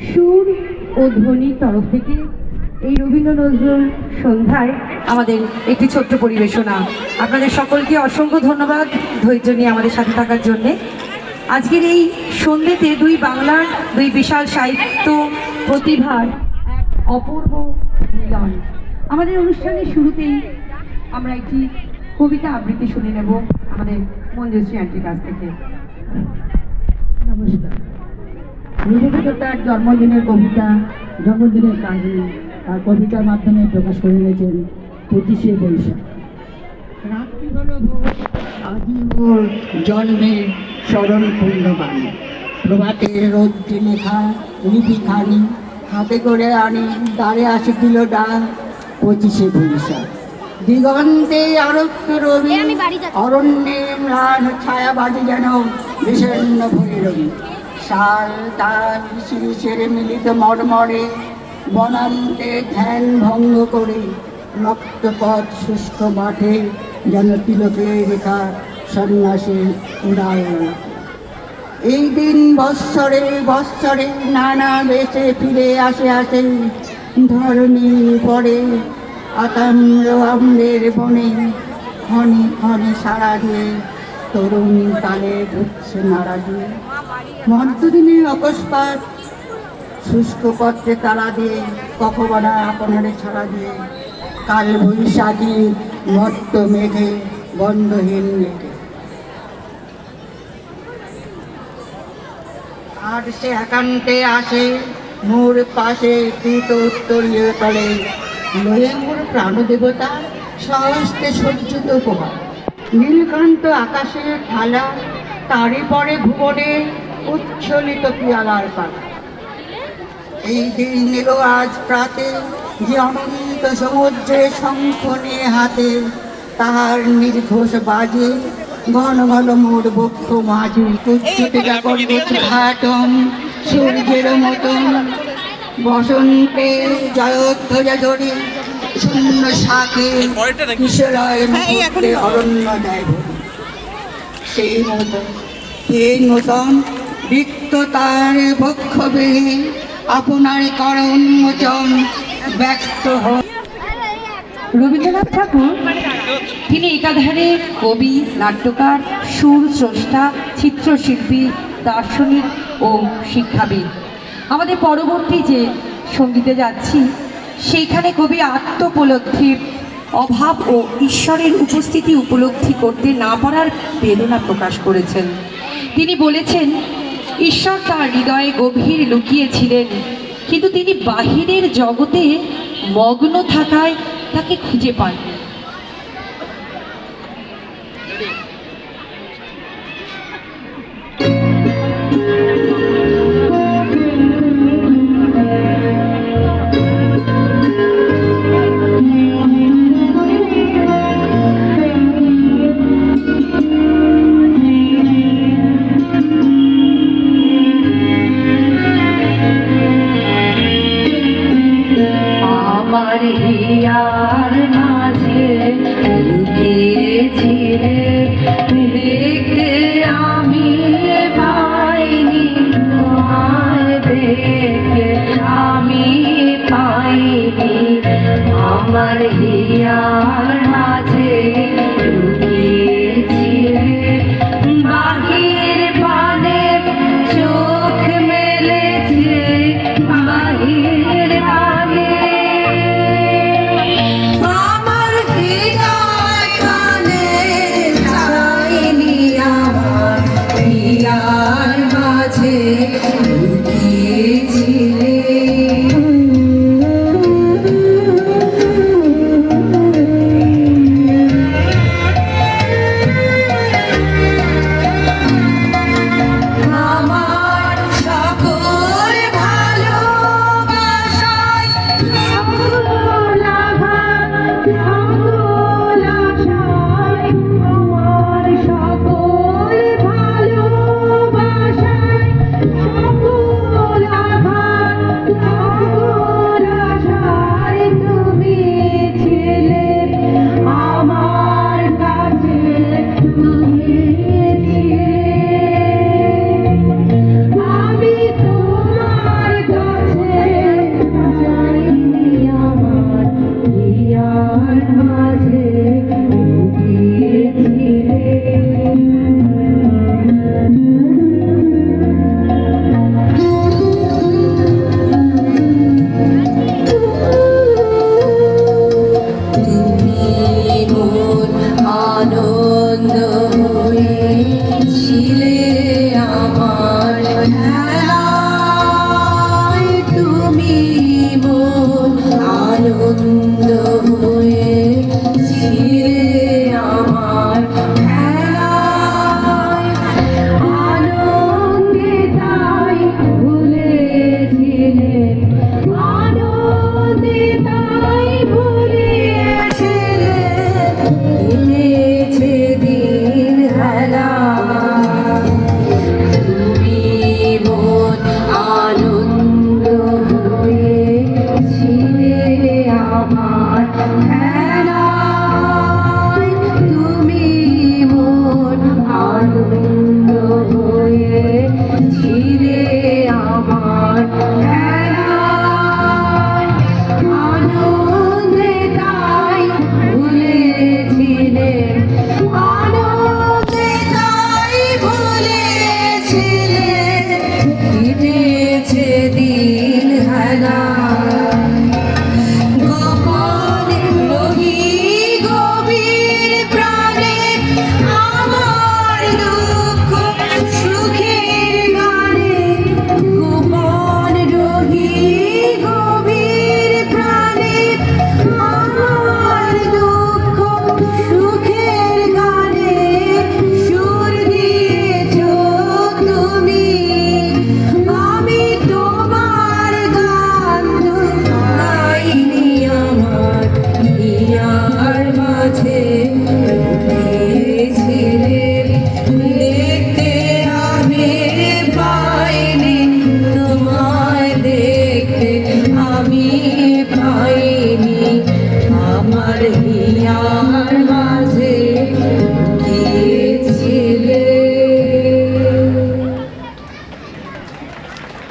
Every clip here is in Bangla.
সুর ও ধ্বনির তরফ থেকে এই রবীন্দ্র নজরুল সন্ধ্যায় আমাদের একটি ছোট্ট পরিবেশনা। আপনাদের সকলকে অসংখ্য ধন্যবাদ ধৈর্য নিয়ে আমাদের সাথে থাকার জন্যে। আজকের এই সন্ধ্যেতে দুই বাংলার দুই বিশাল সাহিত্য প্রতিভার এক অপূর্ব মিলন। আমাদের অনুষ্ঠানের শুরুতেই আমরা একটি কবিতা আবৃত্তি শুনে নেব আমাদের মঞ্জুশ্রী আন্টির কাছ থেকে। নমস্কার। রবীন্দ্রনাথ তার জন্মদিনের কবিতা, জন্মদিনের কাহিনী তার কবিতার মাধ্যমে প্রকাশ করে গেছেন 25শে বৈশাখ। রাত্রি হলো ভোর, আজি ওর জন্মের স্মরণ পূর্ণবান। প্রভাতের রৌদ্রে লেখা লিপিখানি হাতে করে আনি, দ্বারে আসে দিল ডাক 25শে বৈশাখ। দিগন্তে আরক্ত রবি, অরণ্যে ম্লান ছায়া বাড়ি যেন বিষণ্ণ ভৈরবী। শাল তাল শিরিষের মিলিত মর্মরে বনান্তে ধ্যান ভঙ্গ করে রক্তপথ শুষ্ক মাঠে যেন তিলকের রেখা সন্ন্যাসের উড়াল। এই দিন বৎসরে বৎসরে নানা বেশে ফিরে আসে আসে ধরণী পরে আতাম্র আম্রের বনে ক্ষণে ক্ষণে সারা দিয়ে তরুণ তালে ঘুরছে নাড়া দিয়ে। মধ্যদিনে অকস্মাৎ শুষ্ক পত্রে তারা দিয়ে কখবরা আপনারে ছাড়া দিয়ে কাল বৈশাখী মত্ত মেঘে বন্ধহীন মেঘে। আর সে একান্তে আসে মোর পাশে দ্রুত উত্তরীয় তলে, লয়ে মোর প্রাণদেবতা সহস্তে সজ্জিত উপহার। নীলকান্ত আকাশের ঢালা, তারই পরে ভুবনে উচ্ছ্বলিত পিয়ালার পালা। এই দিন এলো আজ প্রাতে, যে অনন্ত সমুদ্রে শঙ্খ নিয়ে হাতে তাহার নির্ঘোষ বাজে ঘন ঘন মোর বক্ষ মাঝে। উচ্চতে ঘাটম সূর্যের মতন বসন্তে জয়ধ্বজা ধরে শূন্য শাকে কিশোরয় মুহূর্তে অরণ্য দেয় ভরি। সেই মতন এই নূতন রিক্ত তার বক্ষ বেয়ে আপনার করণ মোচন ব্যক্ত হয়। রবীন্দ্রনাথ ঠাকুর তিনি একাধারে কবি, নাট্যকার, সুর স্রষ্টা, চিত্রশিল্পী, দার্শনিক ও শিক্ষাবিদ। আমাদের পরবর্তী যে সঙ্গীতে যাচ্ছি সেইখানে কবি আত্মোপলব্ধির অভাব ও ঈশ্বরের উপস্থিতি উপলব্ধি করতে না পারার বেদনা প্রকাশ করেছেন। তিনি বলেছেন, ঈশ্বর তার হৃদয়ে গভীর লুকিয়েছিলেন, কিন্তু তিনি বাহিরের জগতে মগ্ন থাকায় তাকে খুঁজে পান। হিয়ার মাঝে লুকিয়েছিলে, দেখতে আমি পাইনি, তোমায় দেখে আমি পাইনি। আমার হিয়ার মাঝে লুকিয়েছিলে, বাহির পানে চোখ মেলেছে, বাহির পানে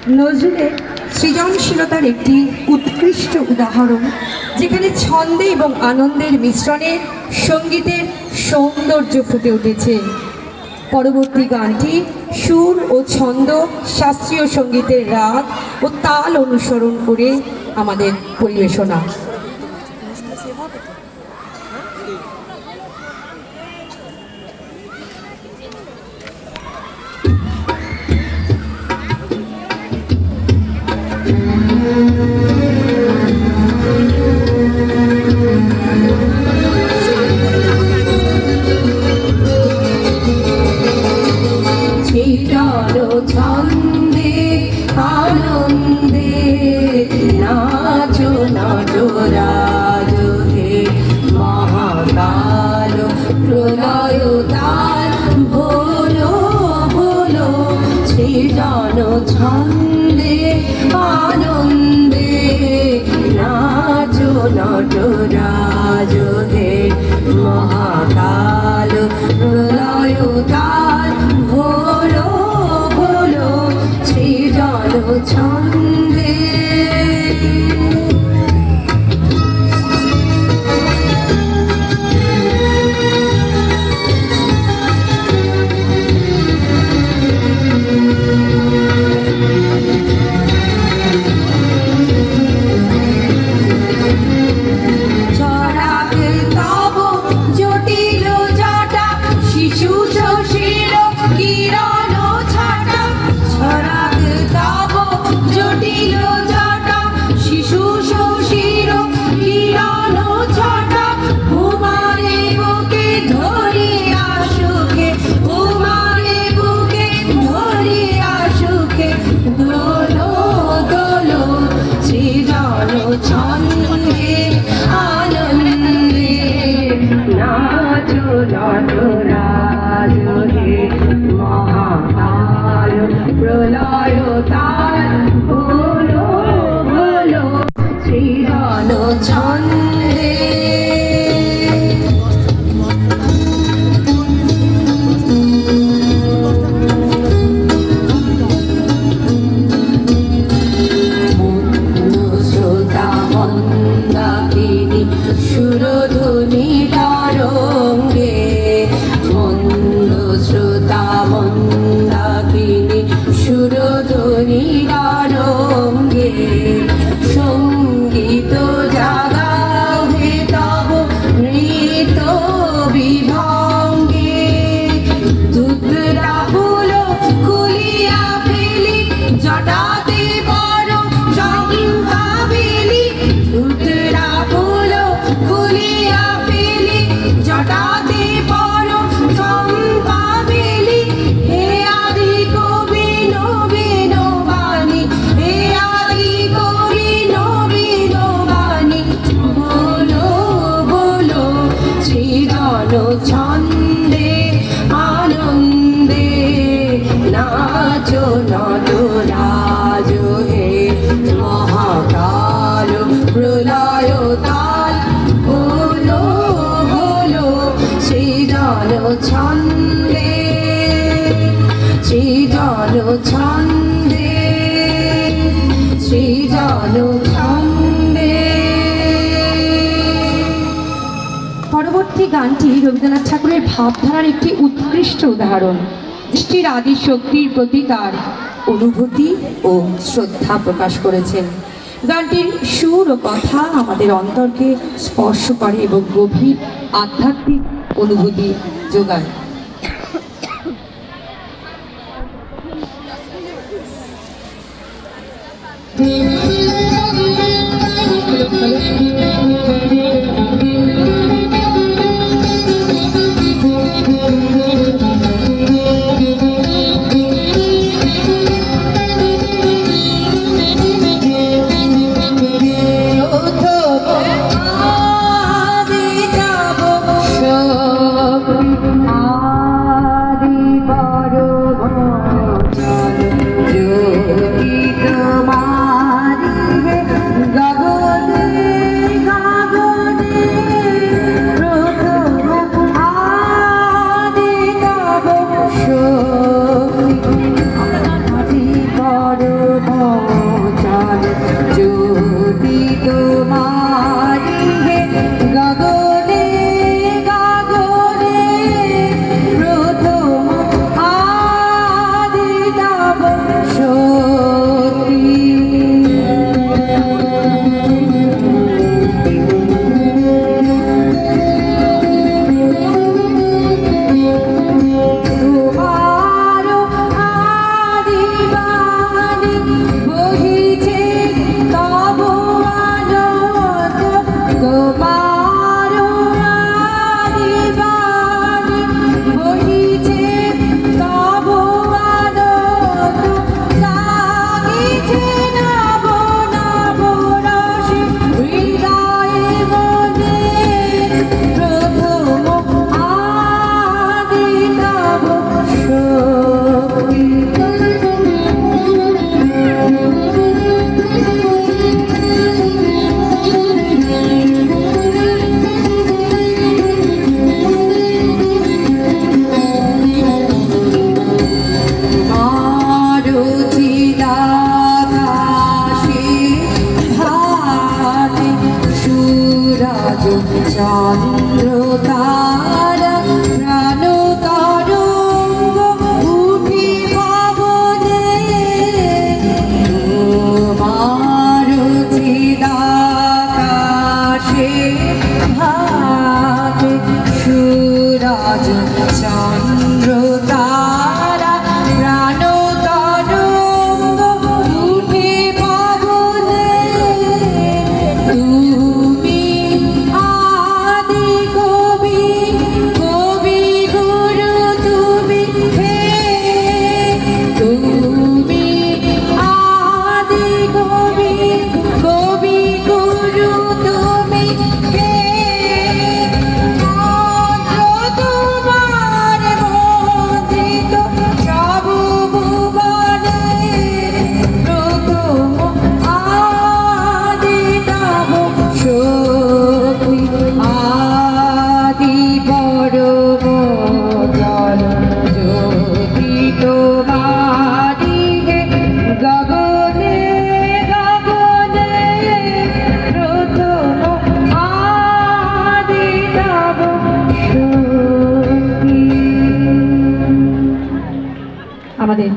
নজরুলের সৃজনশীলতার একটি উৎকৃষ্ট উদাহরণ, যেখানে ছন্দে এবং আনন্দের মিশ্রণে সঙ্গীতের সৌন্দর্য ফুটে উঠেছে। পরবর্তী গানটি সুর ও ছন্দ, শাস্ত্রীয় সঙ্গীতের রাগ ও তাল অনুসরণ করে আমাদের পরিবেশনা। ছন্দে আনন্দে নাচো নটরাজ হে মহাকাল প্রলয় তাল ভোলো ভোলো সৃজন ছন্দে আনন্দে নাচো নটরাজ হে মহাকাল প্রলয় তাল ভোলো ভোলো সৃজন ছন্দে। নটরাজ হে মহাকাল প্রলয় তাল ভোলো ভোলো সৃজন ছন্দে। শ্রোতা মন্দাকিনী সুরধুনী তরঙ্গে, মন্দ শ্রোতা মন্দাকিনী সুরধুনী তরঙ্গে সঙ্গীত জাগাও হে তব নৃত্য বিভঙ্গে। দুধরা ফুল খুলিয়া ফেলি জটাতে বড় চম্পা বেলি, দুধরা ফুল খুলিয়া ফেলি জটাতে বড় চম্পা বেলি। হে আদি কবি নবীন বাণী, হে আদি কবি নবীন বাণী, বলো বলো সৃজন ছন্দে আনন্দে নাচো নটরাজ হে মহাকাল প্রলয় তাল ভোলো ভোলো সৃজন ছন্দে সৃজন ছন্দে সৃজন ছন্দে। পরবর্তী গানটি রবীন্দ্রনাথ ঠাকুরের ভাবধারার একটি উৎকৃষ্ট উদাহরণ। সৃষ্টির আদি শক্তির প্রতি তার অনুভূতি ও শ্রদ্ধা প্রকাশ করেছেন। গানটির সুর ও কথা আমাদের অন্তরকে স্পর্শ করে এবং গভীর আধ্যাত্মিক অনুভূতি যোগায়। গগনে গগনে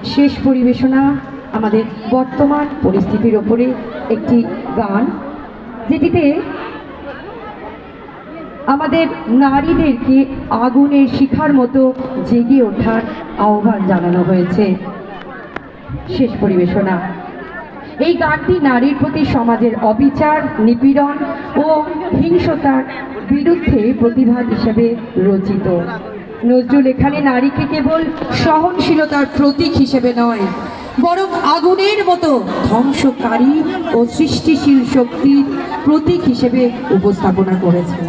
শেষ পরিবেশনা আমাদের বর্তমান পরিস্থিতির ওপরে একটি গান, যেটিতে আমাদের নারীদেরকে আগুনের শিখার মতো জেগে ওঠার আহ্বান জানানো হয়েছে। শেষ পরিবেশনা। এই গানটি নারীর প্রতি সমাজের অবিচার, নিপীড়ন ও হিংসতার বিরুদ্ধে প্রতিবাদ হিসেবে রচিত। নজরুল এখানে নারীকে কেবল সহনশীলতার প্রতীক হিসেবে নয়, বরং আগুনের মতো ধ্বংসকারী ও সৃষ্টিশীল শক্তির প্রতীক হিসেবে উপস্থাপনা করেছেন।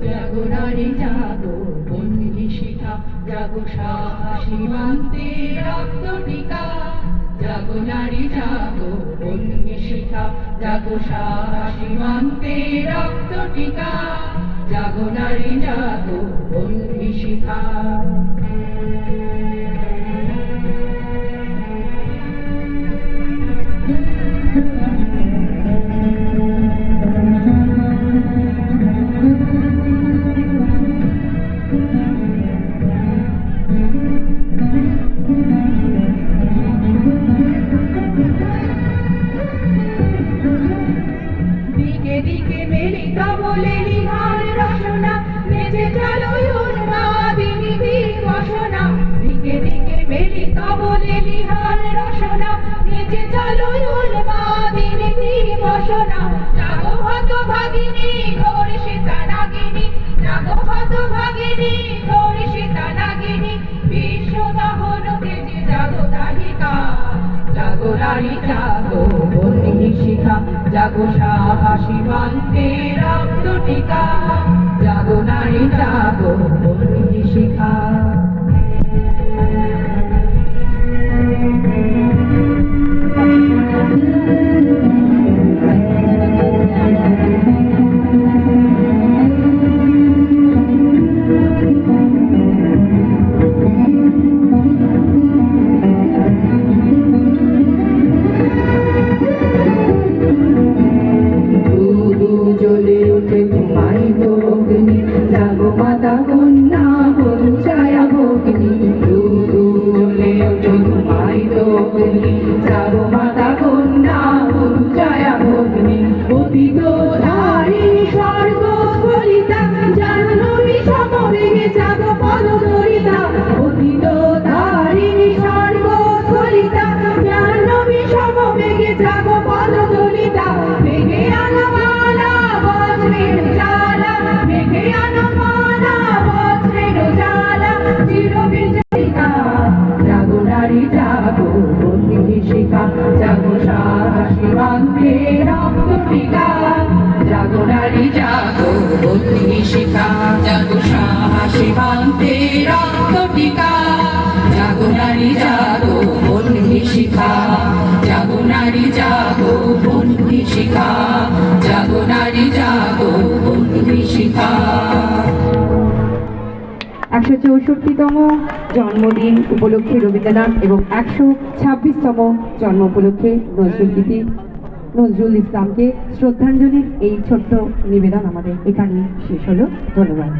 জাগো নারী জাগো, বন্দি শিখা জাগো, সীমান্তে রক্ত টিকা। জাগো নারী জাগো, বন্দি শিখা জাগো, সীমান্তে রক্ত টিকা। জাগো নারী জাগো, বন্দি শিখা। দিকে দিকে মেরে কবলে নিহার রসনা, নেচে চলো উন্মাদিনী বীর বসনা। দিকে দিকে মেরে কবলে নিহার রসনা, নেচে চলো উন্মাদিনী বীর বসনা। জাগো হত ভাগিনী ঘোর সীতা নাগিনী, জাগো হত ভাগিনী ঘোর সীতা নাগিনী। বিশ্ব দহন তেজে জাগো দাহিকা। জাগো নারী জাগো, বন্দি শিখা জাগো, সীমান্তে রক্ত টিকা। জাগো নারী জাগো, বন্দি শিখা। জ্বলে ওঠে তোমায় তো অগ্নি, জাগো মাতা কন্যা বধূ ছায়া ভগ্নি। জ্বলে ওঠে তোমায় তো অগ্নি, জাগো মাতা কন্যা বধূ ছায়া ভগ্নি। পতিত ধারিণী স্বর্গ স্ফলিতা, জাহ্নবী সমবেগে জাগো পদদরিতা। পতিত ধারিণী স্বর্গ স্ফলিতা, জাহ্নবী সমবেগে জাগো পদদরিতা। বেগে আনা মালা বজ্রের জ্বালা, বেগে আনা মালা বজ্রের জ্বালা। চির বিজয়িকা জাগো নারী জাগো, বন্দি শিখা জাগো, সীমান্তে রক্ত টিকা। জাগো নারী জাগো, বন্দি শিখা জাগো, সীমান্তে রক্ত টিকা। জাগো নারী জাগো, বন্দি শিখা জাগো, নারী জাগো, বন্দি শিখা জাগো, নারী জাগো, বন্দি শিখা। 164তম জন্মদিন উপলক্ষে রবীন্দ্রনাথ এবং 126তম জন্ম উপলক্ষে নজরুল ইসলামকে শ্রদ্ধাঞ্জলির এই ছোট্ট নিবেদন আমাদের এখানে শেষ হলো। ধন্যবাদ।